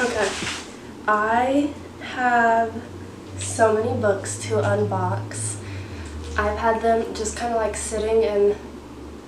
Okay, I have so many books to unbox. I've had them just kind of like sitting in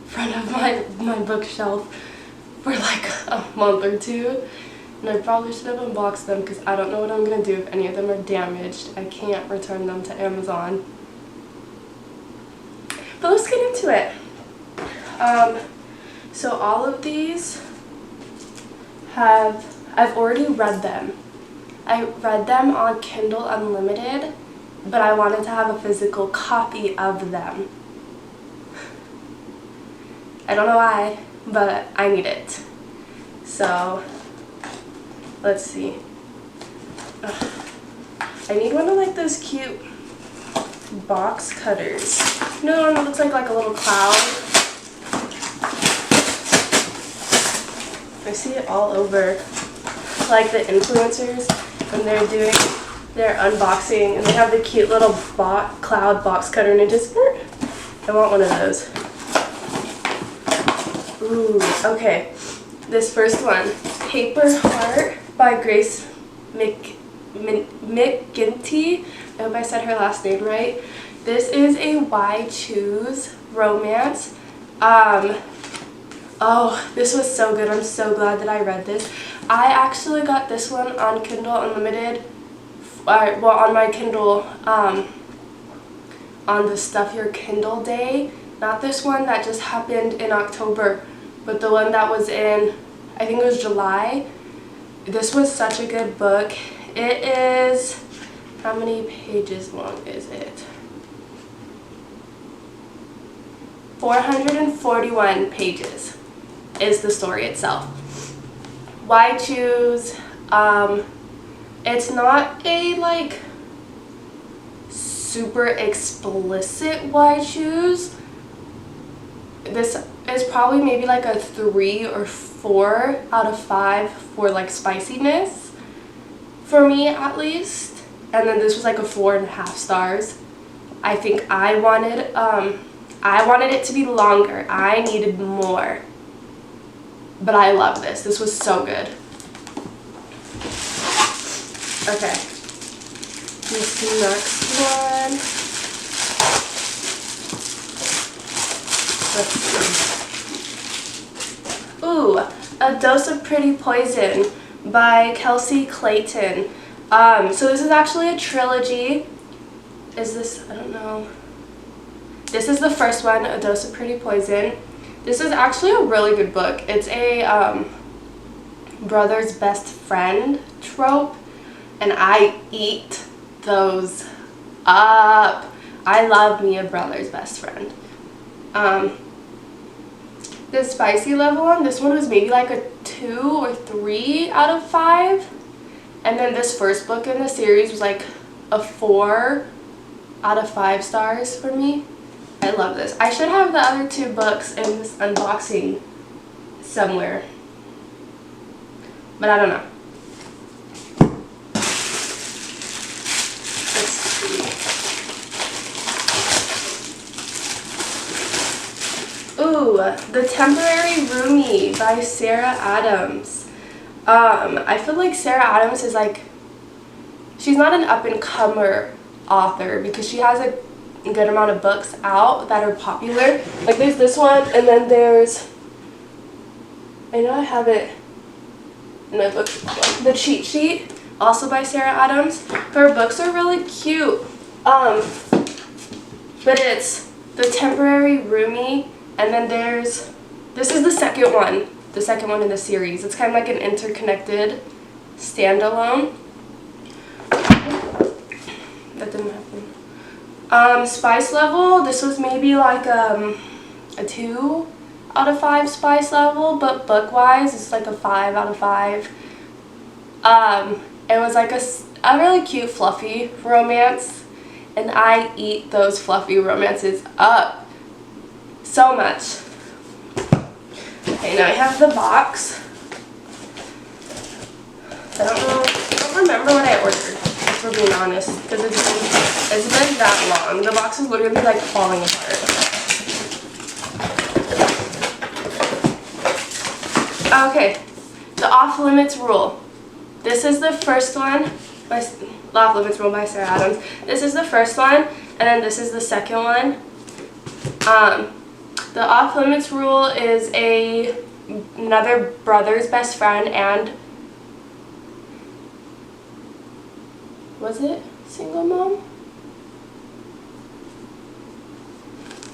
front of my bookshelf for like a month or two, and I probably should have unboxed them because I don't know what I'm going to do if any of them are damaged. I can't return them to Amazon. But let's get into it. So all of these I've already read them. I read them on Kindle Unlimited, but I wanted to have a physical copy of them. I don't know why, but I need it. So, let's see. I need one of like those cute box cutters. You know the one that looks like a little cloud? I see it all over, like the influencers when they're doing their unboxing and they have the cute little cloud box cutter and it just, I want one of those. Ooh, okay. This first one, Paper Heart by Grace McGinty. I hope I said her last name right. This is a Why Choose romance. Oh, this was so good. I'm so glad that I read this. I actually got this one on Kindle Unlimited, well, on my Kindle, on the Stuff Your Kindle Day. Not this one that just happened in October, but the one that was in, I think it was July. This was such a good book. It is, how many pages long is it? 441 pages is the story itself. Why Choose, it's not a like super explicit Why Choose. This is probably maybe like a 3 or 4 out of 5 for like spiciness, for me at least. And then this was like a 4.5 stars. I think I wanted it to be longer. I needed more. But I love this. This was so good. Okay. This next one. Let's see. Ooh, A Dose of Pretty Poison by Kelsey Clayton. So this is actually a trilogy. Is this, I don't know. This is the first one, A Dose of Pretty Poison. This is actually a really good book. It's a brother's best friend trope, and I eat those up. I love me a brother's best friend. The spicy level one, this one was maybe like a 2 or 3 out of 5. And then this first book in the series was like a 4 out of 5 stars for me. I love this. I should have the other 2 books in this unboxing somewhere, but I don't know. Let's see. Ooh, The Temporary Roomie by Sarah Adams. I feel like Sarah Adams is like, she's not an up-and-comer author because she has a good amount of books out that are popular. Like there's this one, and then there's, I know I have it in my book, The Cheat Sheet, also by Sarah Adams. Her books are really cute. But it's The Temporary Roomie, and then there's, this is the second one in the series. It's kind of like an interconnected standalone. That didn't happen. Spice level, this was maybe like a 2 out of 5 spice level, but book wise it's like a 5 out of 5. It was like a really cute fluffy romance, and I eat those fluffy romances up so much. Okay, now I have the box. I don't remember what I ordered, for being honest, because it's been that long. The box is literally like falling apart. Okay, the off-limits rule. This is the first one, by Law of Limits Rule by Sarah Adams. This is the first one, and then this is the second one. The Off Limits Rule is another brother's best friend and, was it single mom?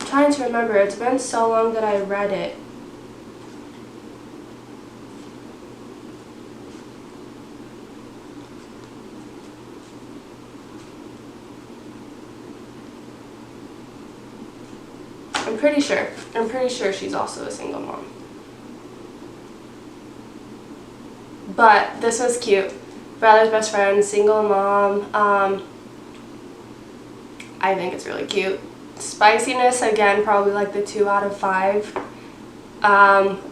I'm trying to remember. It's been so long that I read it. I'm pretty sure she's also a single mom. But this was cute. Brother's best friend, single mom. I think it's really cute. Spiciness, again, probably like the 2 out of 5.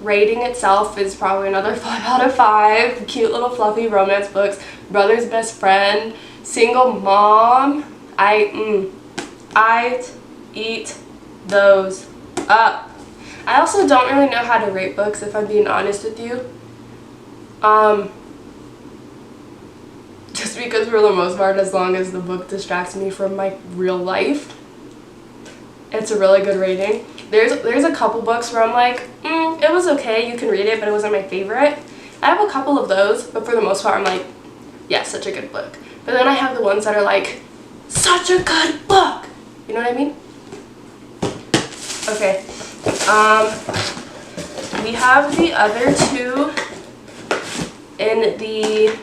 Rating itself is probably another 5 out of 5. Cute little fluffy romance books. Brother's best friend, single mom. I eat those up. I also don't really know how to rate books, if I'm being honest with you. Just because for the most part, as long as the book distracts me from my real life, it's a really good rating. There's a couple books where I'm like, it was okay, you can read it, but it wasn't my favorite. I have a couple of those, but for the most part, I'm like, yeah, such a good book. But then I have the ones that are like, such a good book! You know what I mean? Okay. We have the other two in the...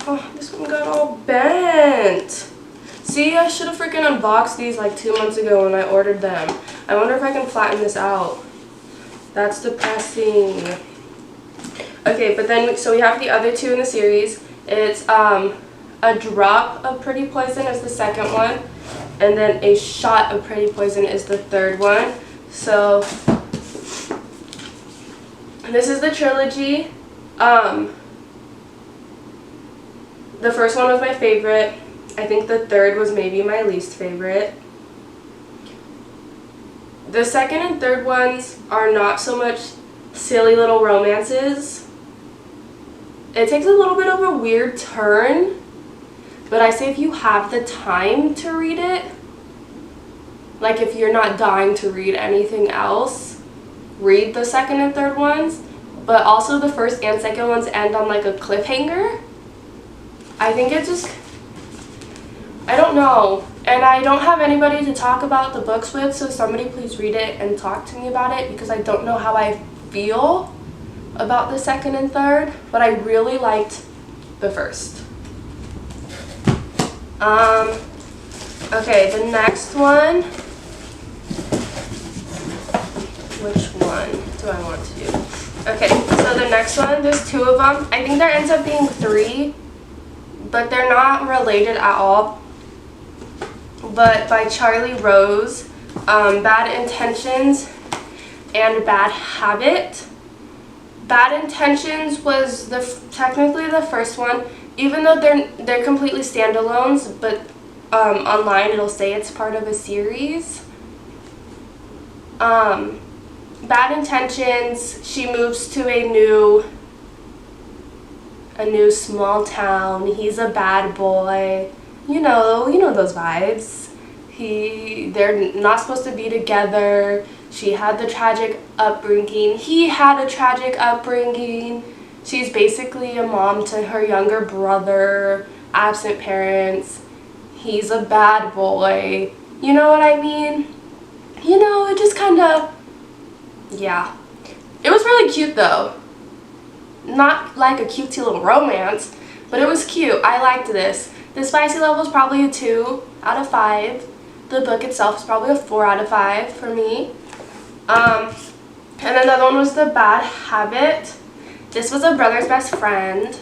Oh, this one got all bent. See, I should have freaking unboxed these like 2 months ago when I ordered them. I wonder if I can flatten this out. That's depressing. Okay, but then, so we have the other two in the series. It's A Drop of Pretty Poison is the second one. And then A Shot of Pretty Poison is the third one. So, this is the trilogy. The first one was my favorite. I think the third was maybe my least favorite. The second and third ones are not so much silly little romances. It takes a little bit of a weird turn, but I say if you have the time to read it, like if you're not dying to read anything else, read the second and third ones. But also the first and second ones end on like a cliffhanger. I think it just, I don't know. And I don't have anybody to talk about the books with, so somebody please read it and talk to me about it, because I don't know how I feel about the second and third, but I really liked the first. Okay, the next one. Which one do I want to do? Okay, so the next one, there's 2 of them. I think there ends up being 3, but they're not related at all. But by Charlie Rose, Bad Intentions and Bad Habit. Bad Intentions was technically the first one, even though they're completely standalones, but online it'll say it's part of a series. Bad Intentions, she moves to a new small town. He's a bad boy. You know those vibes. They're not supposed to be together. She had the tragic upbringing. He had a tragic upbringing. She's basically a mom to her younger brother, absent parents. He's a bad boy. You know what I mean? You know, it just kind of, yeah. It was really cute though. Not like a cutesy little romance, but it was cute. I liked this. The spicy level is probably a 2 out of 5. The book itself is probably a 4 out of 5 for me. And then the other one was The Bad Habit. This was a brother's best friend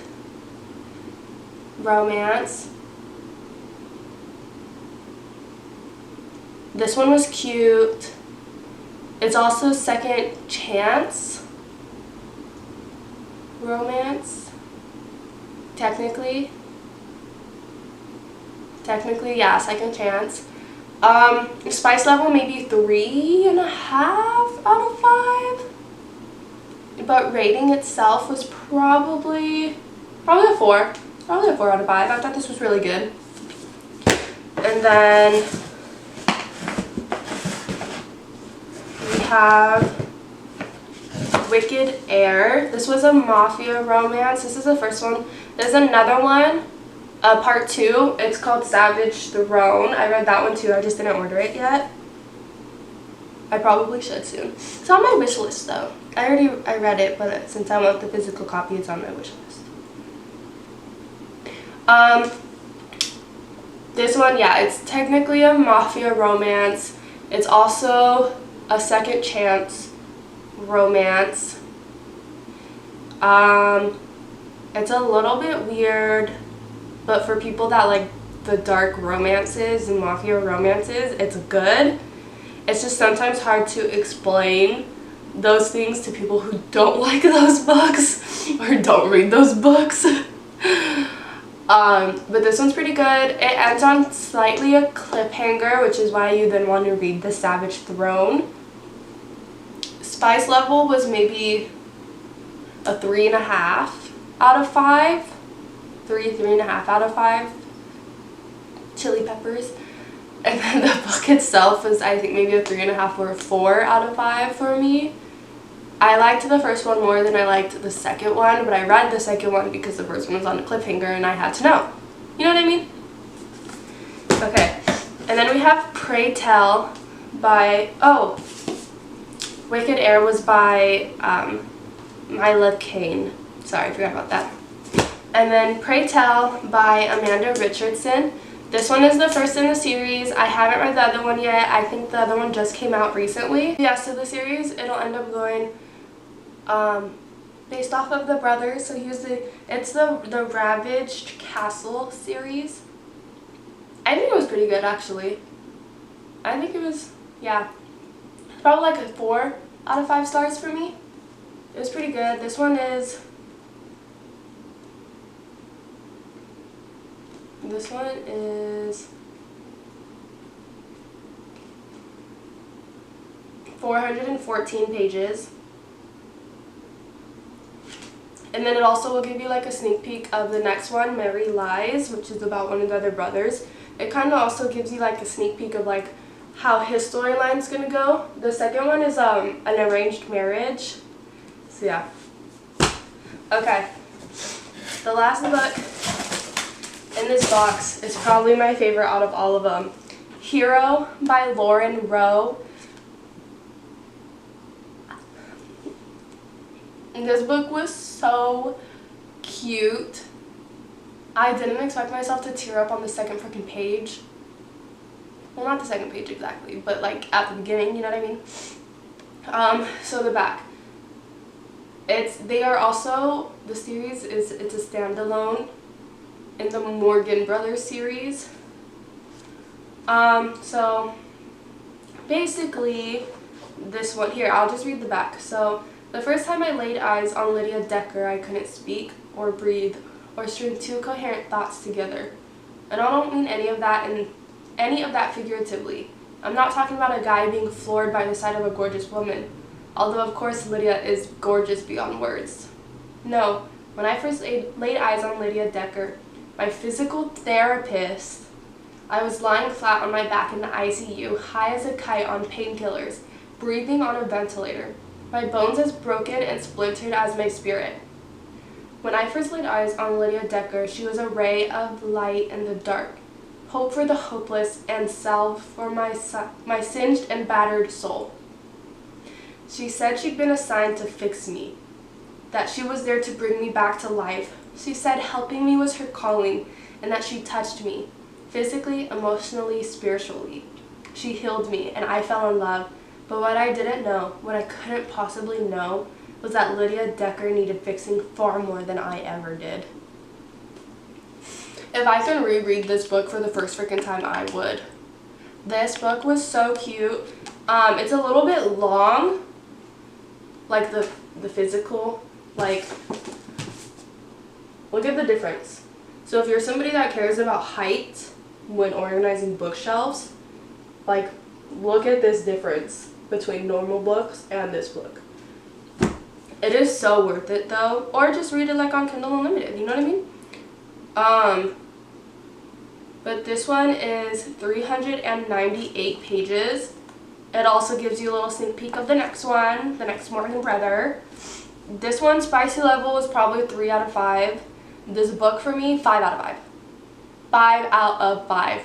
romance. This one was cute. It's also second chance romance, technically, yeah, second chance. Spice level maybe 3.5 out of 5, but rating itself was probably a 4. Probably a 4 out of 5. I thought this was really good. And then we have Wicked Air. This was a mafia romance. This is the first one. There's another one, part 2. It's called Savage Throne. I read that one too. I just didn't order it yet. I probably should soon. It's on my wish list though. I read it, but since I want the physical copy, it's on my wish list. This one, yeah, it's technically a mafia romance. It's also a second chance romance. It's a little bit weird, but for people that like the dark romances and mafia romances, it's good. It's just sometimes hard to explain those things to people who don't like those books or don't read those books. But this one's pretty good. It ends on slightly a cliffhanger, which is why you then want to read The Savage Throne. Spice level was maybe a 3.5 out of 5. 3.5 out of 5. Chili peppers. And then the book itself was, I think, maybe a 3.5 or a 4 out of 5 for me. I liked the first one more than I liked the second one, but I read the second one because the first one was on a cliffhanger and I had to know. You know what I mean? Okay. And then we have Pray Tell by, Wicked Air was by Mila Kane. Sorry, I forgot about that. And then Pray Tell by Amanda Richardson. This one is the first in the series. I haven't read the other one yet. I think the other one just came out recently. Yeah, so the series, it'll end up going based off of the brothers. So it's the Ravaged Castle series. I think it was pretty good actually. I think it was, yeah, probably like a 4 out of 5 stars for me. It was pretty good. This one is 414 pages. And then it also will give you like a sneak peek of the next one, Merry Lies, which is about one of the other brothers. It kind of also gives you like a sneak peek of like how his storyline's gonna go. The second one is an arranged marriage. So yeah. Okay. The last book in this box is probably my favorite out of all of them. Hero by Lauren Rowe. And this book was so cute. I didn't expect myself to tear up on the second freaking page. Well, not the second page exactly, but like at the beginning, you know what I mean? So the back. The series it's a standalone in the Morgan Brothers series. So basically this one here, I'll just read the back. So the first time I laid eyes on Lydia Decker, I couldn't speak or breathe or string 2 coherent thoughts together. And I don't mean any of that figuratively. I'm not talking about a guy being floored by the sight of a gorgeous woman, although of course Lydia is gorgeous beyond words. No, when I first laid eyes on Lydia Decker, my physical therapist, I was lying flat on my back in the ICU, high as a kite on painkillers, breathing on a ventilator, my bones as broken and splintered as my spirit. When I first laid eyes on Lydia Decker, she was a ray of light in the dark, hope for the hopeless, and salve for my singed and battered soul. She said she'd been assigned to fix me, that she was there to bring me back to life. She said helping me was her calling, and that she touched me, physically, emotionally, spiritually. She healed me, and I fell in love. But what I didn't know, what I couldn't possibly know, was that Lydia Decker needed fixing far more than I ever did. If I could reread this book for the first freaking time, I would. This book was so cute. It's a little bit long, like the physical, like, look at the difference. So if you're somebody that cares about height when organizing bookshelves, like, look at this difference between normal books and this book. It is so worth it though, or just read it like on Kindle Unlimited, you know what I mean? But this one is 398 pages. It also gives you a little sneak peek of the next one, the next Morgan Brother. This one, spicy level, was probably 3 out of 5. This book for me, 5 out of 5. 5 out of 5.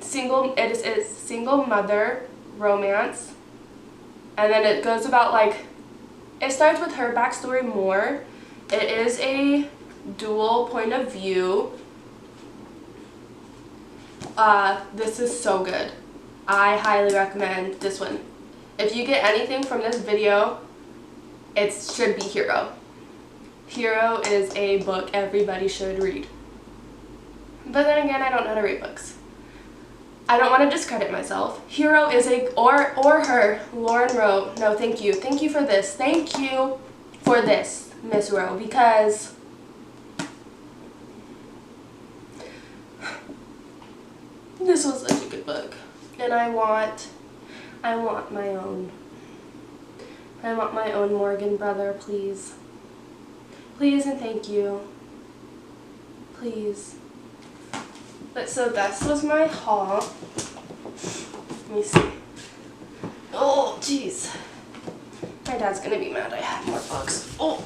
It is single mother romance. And then it goes about like, it starts with her backstory more. It is a dual point of view. This is so good. I highly recommend this one. If you get anything from this video, it should be Hero. Hero is a book everybody should read. But then again, I don't know how to read books. I don't want to discredit myself. Hero is or her, Lauren Rowe. No, thank you. Thank you for this. Thank you for this, Miss Rowe, because this was such a good book. And I want my own. I want my own Morgan Brother, please. Please and thank you. Please. But so this was my haul. Let me see. Oh, jeez. My dad's gonna be mad I had more books. Oh.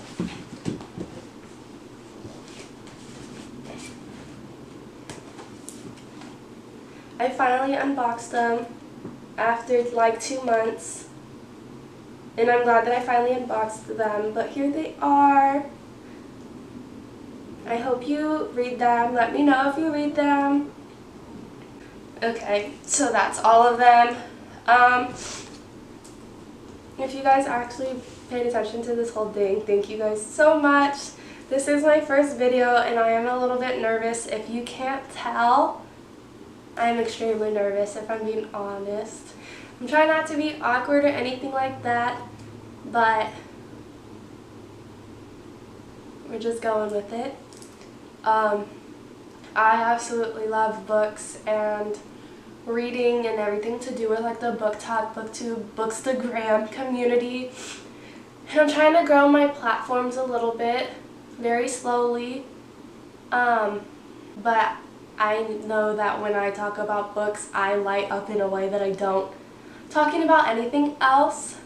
I finally unboxed them after like 2 months. And I'm glad that I finally unboxed them. But here they are. I hope you read them. Let me know if you read them. Okay, so that's all of them. If you guys actually paid attention to this whole thing, thank you guys so much. This is my first video and I am a little bit nervous. If you can't tell, I'm extremely nervous, if I'm being honest. I'm trying not to be awkward or anything like that, but we're just going with it. I absolutely love books and reading and everything to do with like the BookTok, BookTube, Bookstagram community. And I'm trying to grow my platforms a little bit, very slowly. But I know that when I talk about books, I light up in a way that I don't talking about anything else.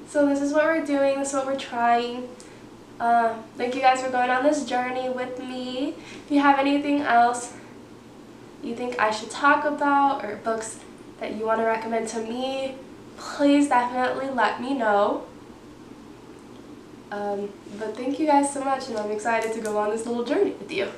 So this is what we're doing, this is what we're trying. Thank you guys for going on this journey with me. If you have anything else you think I should talk about or books that you want to recommend to me, please definitely let me know. But thank you guys so much and I'm excited to go on this little journey with you.